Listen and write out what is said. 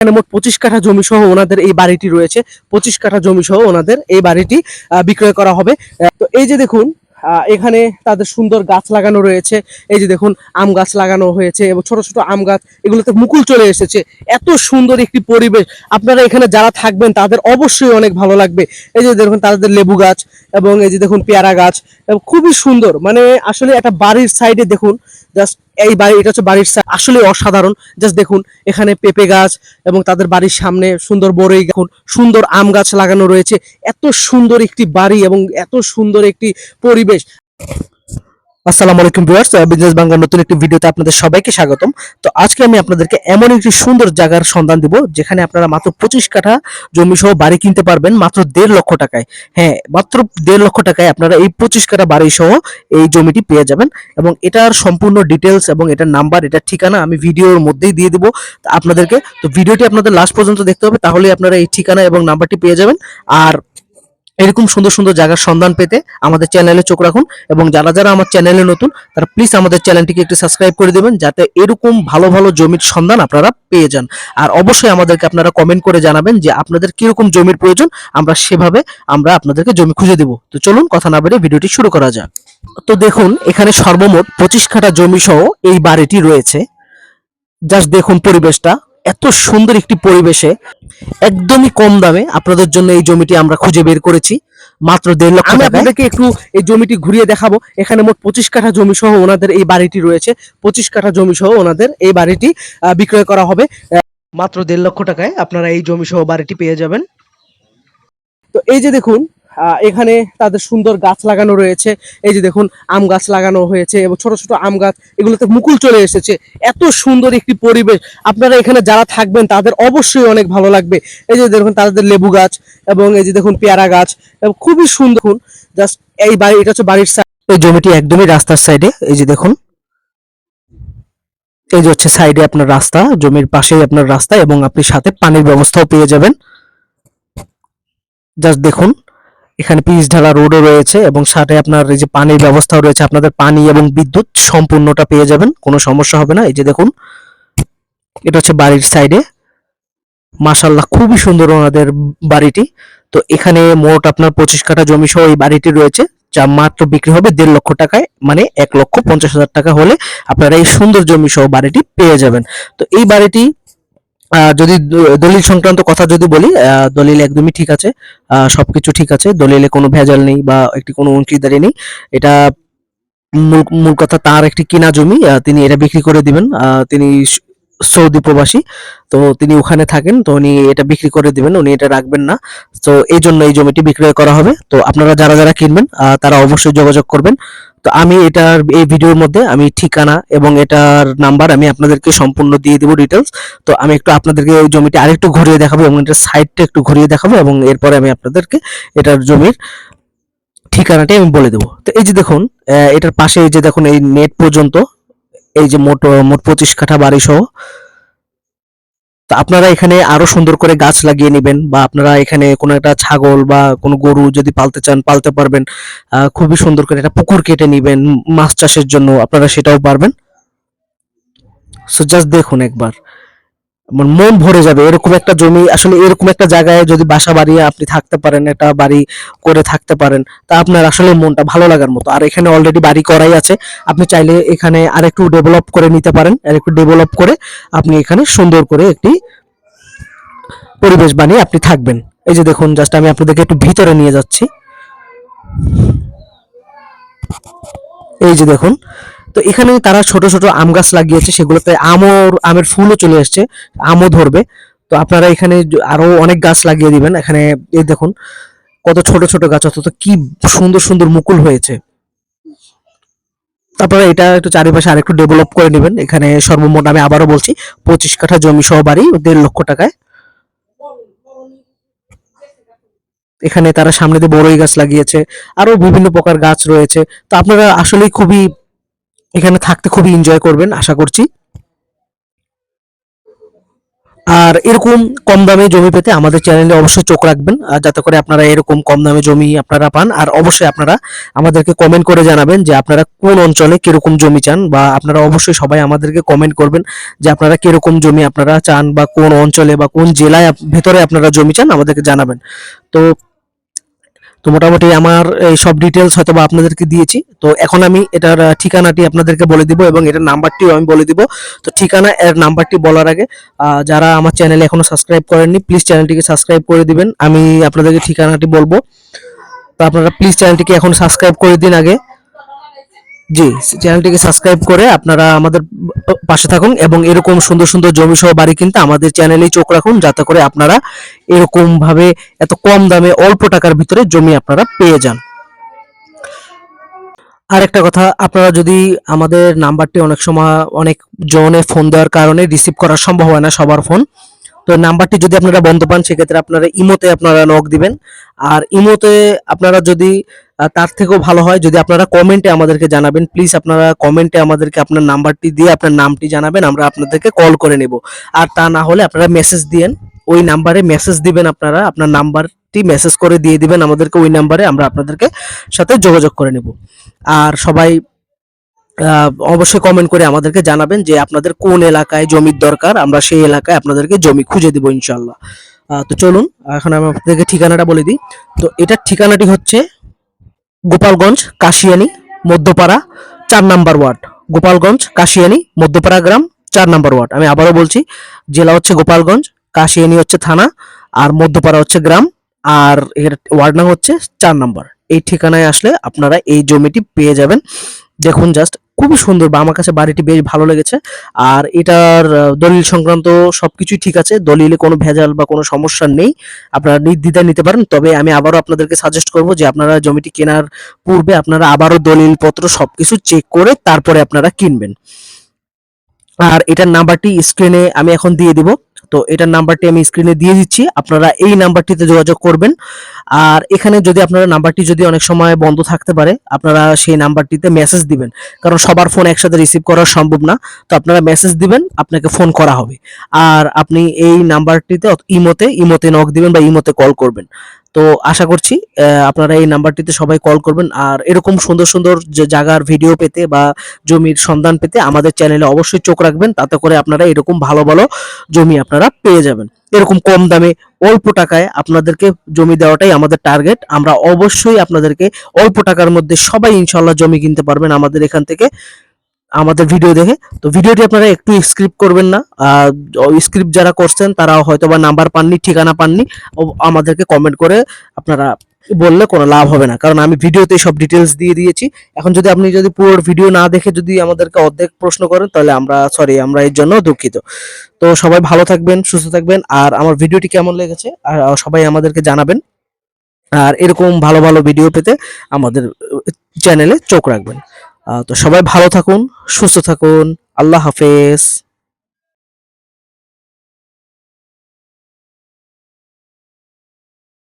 এখানে মোট 25 কাঠা জমি সহ ওনাদের এই বাড়িটি রয়েছে। 25 কাঠা জমি সহ ওনাদের এই বাড়িটি বিক্রয় করা হবে। তো এই যে দেখুন এখানে তাদের সুন্দর গাছ লাগানো রয়েছে। এই যে দেখুন আম গাছ লাগানো হয়েছে এবং ছোট ছোট আম গাছ, এগুলোতে মুকুল চলে এসেছে। এত সুন্দর একটি পরিবেশ, আপনারা এখানে যারা থাকবেন তাদের অবশ্যই অনেক ভালো লাগবে। এই যে দেখুন তাদের লেবু গাছ এবং এই যে দেখুন পেয়ারা গাছ, এবং খুবই সুন্দর। মানে আসলে একটা বাড়ির সাইডে দেখুন, জাস্ট এই বাড়ি, এটা হচ্ছে বাড়ির সাইড, আসলে অসাধারণ। জাস্ট দেখুন এখানে পেঁপে গাছ এবং তাদের বাড়ির সামনে সুন্দর বড়ই, দেখুন সুন্দর আম গাছ লাগানো রয়েছে। এত সুন্দর একটি বাড়ি এবং এত সুন্দর একটি পরিবেশ। আসসালামু আলাইকুম ভিউয়ার্স, বিজনেস বাংলার নতুন একটি ভিডিওতে আপনাদের সবাইকে স্বাগতম। তো আজকে আমি আপনাদেরকে এমন একটি সুন্দর জায়গার সন্ধান দিব যেখানে আপনারা মাত্র 25 কাঠা জমি সহ বাড়ি কিনতে পারবেন মাত্র 1.5 লক্ষ টাকায়। হ্যাঁ, মাত্র 1.5 লক্ষ টাকায় আপনারা এই 25 কাঠা বাড়ি সহ এই জমিটি পেয়ে যাবেন। এবং এটার সম্পূর্ণ ডিটেলস এবং এটার নাম্বার, এটার ঠিকানা আমি ভিডিওর মধ্যেই দিয়ে দিব আপনাদেরকে। তো ভিডিওটি আপনাদের লাস্ট পর্যন্ত দেখতে হবে, তাহলেই আপনারা এই ঠিকানা এবং নাম্বারটি পেয়ে যাবেন। আর এরকম সুন্দর সুন্দর জায়গার সন্ধান পেতে আমাদের চ্যানেলে চোখ রাখুন, এবং যারা যারা আমার চ্যানেলে নতুন তারা প্লিজ আমাদের চ্যানেলটিকে একটু সাবস্ক্রাইব করে দেবেন, যাতে এরকম ভালো ভালো জমির সন্ধান আপনারা পেয়ে যান। আর অবশ্যই আমাদেরকে আপনারা কমেন্ট করে জানাবেন যে আপনাদের কিরকম জমির প্রয়োজন, আমরা সেভাবে আপনাদেরকে জমি খুঁজে দেব। তো চলুন কথা না বেরিয়ে ভিডিওটি শুরু করা যাক। তো দেখুন এখানে সর্বমোট 25 কাঠা জমি সহ এই বাড়িটি রয়েছে। জাস্ট দেখুন পরিবেশটা, এত সুন্দর একটি পরিবেশে একদমই কম দামে আপনাদের জন্য এই জমিটি আমরা খুঁজে বের করেছি মাত্র 1.5 লক্ষ টাকায়। আমি আপনাদেরকে একটু এই জমিটি ঘুরিয়ে দেখাবো। এখানে মোট 25 কাঠা জমি সহ ওনাদের এই বাড়িটি রয়েছে। 25 কাঠা জমি সহ ওনাদের এই বাড়িটি বিক্রয় করা হবে মাত্র 1.5 লক্ষ টাকায়। আপনারা এই জমি সহ বাড়িটি পেয়ে যাবেন। তো এই যে দেখুন এখানে তাদের সুন্দর গাছ লাগানো রয়েছে। এই যে দেখুন আম গাছ লাগানো হয়েছে এবং ছোট ছোট আম গাছ, এগুলোতে মুকুল চলে এসেছে। এত সুন্দর একটি পরিবেশ, আপনারা এখানে যারা থাকবেন তাদের অবশ্যই অনেক ভালো লাগবে। এই যে দেখুন তাদের লেবু গাছ এবং এই যে দেখুন পেয়ারা গাছ, এবং খুবই সুন্দর। জাস্ট এই বাড়ি, এটা হচ্ছে বাড়ির সাইড, এই জমিটি একদমই রাস্তার সাইডে। এই যে দেখুন, এই যে হচ্ছে সাইডে আপনার রাস্তা, জমির পাশেই আপনার রাস্তা, এবং আপনি সাথে পানির ব্যবস্থাও পেয়ে যাবেন। জাস্ট দেখুন এখানে পিচ ঢালা রোডও রয়েছে এবং সাথে আপনার এই যে পানির ব্যবস্থাও রয়েছে। আপনাদের পানি এবং বিদ্যুৎ সম্পূর্ণটা পেয়ে যাবেন, কোনো সমস্যা হবে না। এই যে দেখুন এটা হচ্ছে বাড়ির সাইডে। মাশাআল্লাহ, খুবই সুন্দর ওনাদের বাড়িটি। তো এখানে মোট আপনার 25 কাঠা জমি সহ এই বাড়িটি রয়েছে, যা মাত্র বিক্রি হবে 1.5 লক্ষ টাকায়, মানে 1,50,000 টাকা হলে আপনারা এই সুন্দর জমি সহ বাড়িটি পেয়ে যাবেন। তো এই বাড়িটি যদি দলিল সংক্রান্ত কথা যদি বলি, দলিল একদমই ঠিক আছে, সবকিছু ঠিক আছে, দলিলে কোনো ভেজাল নেই বা একটি কোনো অংশীদারি নেই। এটা মূল মূল কথা, তার একটি কিনা জমি, তিনি এটা বিক্রি করে দিবেন। তিনি সৌদি প্রবাসী, তো তিনি ওখানে থাকেন, তো উনি এটা বিক্রি করে দিবেন, উনি এটা রাখবেন না। তো এই জন্য এই জমিটি বিক্রয় করা হবে। তো আপনারা যারা যারা কিনবেন তারা অবশ্যই যোগাযোগ করবেন। তো আমি এটার এই ভিডিওর মধ্যে আমি ঠিকানা এবং এটার নাম্বার আমি আপনাদেরকে সম্পূর্ণ দিয়ে দেবো ডিটেলস। তো আমি একটু আপনাদেরকে ওই জমিটি আরেকটু ঘুরিয়ে দেখাবো এবং এটার সাইডটা একটু ঘুরিয়ে দেখাবো, এবং এরপরে আমি আপনাদেরকে এটার জমির ঠিকানাটি আমি বলে দেবো। তো এই যে দেখুন এটার পাশে এই যে দেখুন এই নেট পর্যন্ত, এই যে মোট মোট 25 কাঠা বাড়ি সহ। তো আপনারা এখানে আরো সুন্দর করে গাছ লাগিয়ে নেবেন, বা আপনারা এখানে কোনো একটা ছাগল বা কোনো গরু যদি পালতে চান পালতে পারবেন। খুবই সুন্দর করে একটা পুকুর কেটে নেবেন মাছ চাষের জন্য, আপনারা সেটাও পারবেন। সো জাস্ট দেখুন একবার, আমার মন ভরে যাবে। এরকম একটা জমি, আসলে এরকম একটা জায়গায় যদি বাসা বাড়িয়ে আপনি থাকতে পারেন, একটা বাড়ি করে থাকতে পারেন, তা আপনার আসলে মনটা ভালো লাগার মতো। আর এখানে অলরেডি বাড়ি করাই আছে, আপনি চাইলে এখানে আরেকটু ডেভেলপ করে নিতে পারেন। আরেকটু ডেভেলপ করে আপনি এখানে সুন্দর করে একটি পরিবেশ বানিয়ে আপনি থাকবেন। এই যে দেখুন, জাস্ট আমি আপনাদেরকে একটু ভিতরে নিয়ে যাচ্ছি। এই যে দেখুন, তো এখানে তারা ছোট ছোট আম গাছ লাগিয়েছে, সেগুলোতে আমের ফুলও চলে আসছে, আমও ধরবে। তো আপনারা এখানে আরো অনেক গাছ লাগিয়ে দিবেন। এখানে এই দেখুন কত ছোট ছোট গাছ, অথচ কি সুন্দর সুন্দর মুকুল হয়েছে। তারপরে এটা একটু চারিপাশে আরেকটু ডেভেলপ করে নেবেন। এখানে সর্বমোট আমি আবারও বলছি 25 কাঠা জমি সহ বাড়ি 1.5 লক্ষ টাকায়। এখানে তারা সামনে দিয়ে বড়ই গাছ লাগিয়েছে, আরো বিভিন্ন প্রকার গাছ রয়েছে। তো আপনারা আসলেই খুবই এখানে থাকতে খুবই এনজয় করবেন আশা করছি। আর এরকম কম দামে জমি পেতে আমাদের চ্যানেলে অবশ্যই চোখ রাখবেন, যাতে করে আপনারা এরকম কম দামে জমি আপনারা পান। আর অবশ্যই আপনারা আমাদেরকে কমেন্ট করে জানাবেন যে আপনারা কোন অঞ্চলে কিরকম জমি চান, বা আপনারা অবশ্যই সবাই আমাদেরকে কমেন্ট করবেন যে আপনারা কিরকম জমি আপনারা চান, বা কোন অঞ্চলে বা কোন জেলায় ভেতরে আপনারা জমি চান আমাদেরকে জানাবেন। তো তো মোটামুটি আমার এই সব ডিটেলস হয়তো বা আপনাদেরকে দিয়েছি। তো এখন আমি এটার ঠিকানাটি আপনাদেরকে বলে দিব এবং এটার নাম্বারটিও আমি বলে দিব। তো ঠিকানা এর নাম্বারটি বলার আগে যারা আমার চ্যানেলে এখনো সাবস্ক্রাইব করেননি প্লিজ চ্যানেলটিকে সাবস্ক্রাইব করে দিবেন। আমি আপনাদেরকে ঠিকানাটি বলবো, তো আপনারা প্লিজ চ্যানেলটিকে এখন সাবস্ক্রাইব করে দিন আগে। জি, চ্যানেলটিকে সাবস্ক্রাইব করে আপনারা আমাদের পাশে থাকুন এবং এরকম সুন্দর সুন্দর জমি সহ বাড়ি কিনতে আমাদের চ্যানেলেই চোখ রাখুন, যাতে করে আপনারা এরকম ভাবে এত কম দামে অল্প টাকার ভিতরে জমি আপনারা পেয়ে যান। আরেকটা কথা, আপনারা যদি আমাদের নাম্বারটি অনেক সময় অনেক জনে ফোন দেওয়ার কারণে রিসিভ করা সম্ভব হয় না সবার ফোন, তো নাম্বারটি যদি আপনারা বন্ধ পান সেক্ষেত্রে আপনারা ইমোতে আপনারা নক দিবেন। আর ইমোতে আপনারা যদি তার থেকেও ভালো হয় যদি আপনারা কমেন্টে আমাদেরকে জানাবেন, প্লিজ আপনারা কমেন্টে আমাদেরকে আপনার নাম্বারটি দিয়ে আপনার নামটি জানাবেন, আমরা আপনাদেরকে কল করে নেব। আর তা না হলে আপনারা মেসেজ দিয়েন, ওই নাম্বারে মেসেজ দিবেন, আপনারা আপনার নাম্বারটি মেসেজ করে দিয়ে দিবেন আমাদেরকে, ওই নাম্বারে আমরা আপনাদেরকে সাথে যোগাযোগ করে নেব। আর সবাই অবশ্যই কমেন্ট করে আমাদেরকে জানাবেন যে আপনাদের কোন এলাকায় জমির দরকার, আমরা সেই এলাকায় আপনাদেরকে জমি খুঁজে দিব ইনশাল্লাহ। তো চলুন এখন আমি আপনাদেরকে ঠিকানাটা বলে দিই। তো এটার ঠিকানাটি হচ্ছে গোপালগঞ্জ কাশিয়ানী মধ্যপাড়া 4 নম্বর ওয়ার্ড। গোপালগঞ্জ কাশিয়ানী মধ্যপাড়া গ্রাম 4 নম্বর ওয়ার্ড। আমি আবারও বলছি, জেলা হচ্ছে গোপালগঞ্জ, কাশিয়ানী হচ্ছে থানা, আর মধ্যপাড়া হচ্ছে গ্রাম, আর এর ওয়ার্ড নাম হচ্ছে 4 নম্বর। এই ঠিকানায় আসলে আপনারা এই জমিটি পেয়ে যাবেন। দেখুন জাস্ট খুবই সুন্দর, বা আমার কাছে বাড়িটি বেশ ভালো লেগেছে। আর এটার দলিল সংক্রান্ত সবকিছুই ঠিক আছে, দলিলে কোনো ভেজাল বা কোনো সমস্যা নেই, আপনারা নির্দ্বিধায় নিতে পারেন। তবে আমি আবারও আপনাদেরকে সাজেস্ট করব যে আপনারা জমিটি কেনার পূর্বে আপনারা আবারও দলিলপত্র সবকিছু চেক করে তারপরে আপনারা কিনবেন। আর এটার নাম্বারটি স্ক্রিনে আমি এখন দিয়ে দিব। তো এটার নাম্বারটি আমি স্ক্রিনে দিয়ে দিচ্ছি, আপনারা এই নাম্বারটিতে যোগাযোগ করবেন। আর এখানে যদি আপনারা নাম্বারটি যদি অনেক সময় বন্ধ থাকতে পারে, আপনারা সেই নাম্বারটিতে মেসেজ দিবেন, কারণ সবার ফোন একসাথে রিসিভ করা সম্ভব না। তো আপনারা মেসেজ দিবেন, আপনাকে ফোন করা হবে। আর আপনি এই নাম্বারটিতে ইমোতে নক দিবেন বা ইমোতে কল করবেন। তো আশা করছি আপনারা এই নাম্বারটিতে সবাই কল করবেন। আর এরকম সুন্দর সুন্দর যে জায়গার ভিডিও পেতে বা জমির সন্ধান পেতে আমাদের চ্যানেলে অবশ্যই চোখ রাখবেন, তাতে করে আপনারা এরকম ভালো ভালো জমি আপনারা পেয়ে যাবেন। এরকম কম দামে অল্প টাকায় আপনাদেরকে জমি দেওয়াটাই আমাদের টার্গেট। আমরা অবশ্যই আপনাদেরকে অল্প টাকার মধ্যে সবাই ইনশাল্লাহ জমি কিনতে পারবেন আমাদের এখান থেকে, আমাদের ভিডিও দেখে। তো ভিডিওটি আপনারা একটু স্ক্রিপ্ট করবেন না, স্ক্রিপ্ট যারা করছেন তারা হয়তো বা নাম্বার পাননি, ঠিকানা পাননি, আমাদেরকে কমেন্ট করে আপনারা বললে কোনো লাভ হবে না, কারণ আমি ভিডিওতে সব ডিটেলস দিয়ে দিয়েছি। এখন যদি আপনি যদি পুরো ভিডিও না দেখে যদি আমাদেরকে অর্ধেক প্রশ্ন করেন তাহলে আমরা এর জন্য দুঃখিত। তো সবাই ভালো থাকবেন, সুস্থ থাকবেন, আর আমার ভিডিওটি কেমন লেগেছে আর সবাই আমাদেরকে জানাবেন। আর এরকম ভালো ভালো ভিডিও পেতে আমাদের চ্যানেলে চোখ রাখবেন। তো সবাই ভালো থাকুন, সুস্থ থাকুন, আল্লাহ হাফেজ।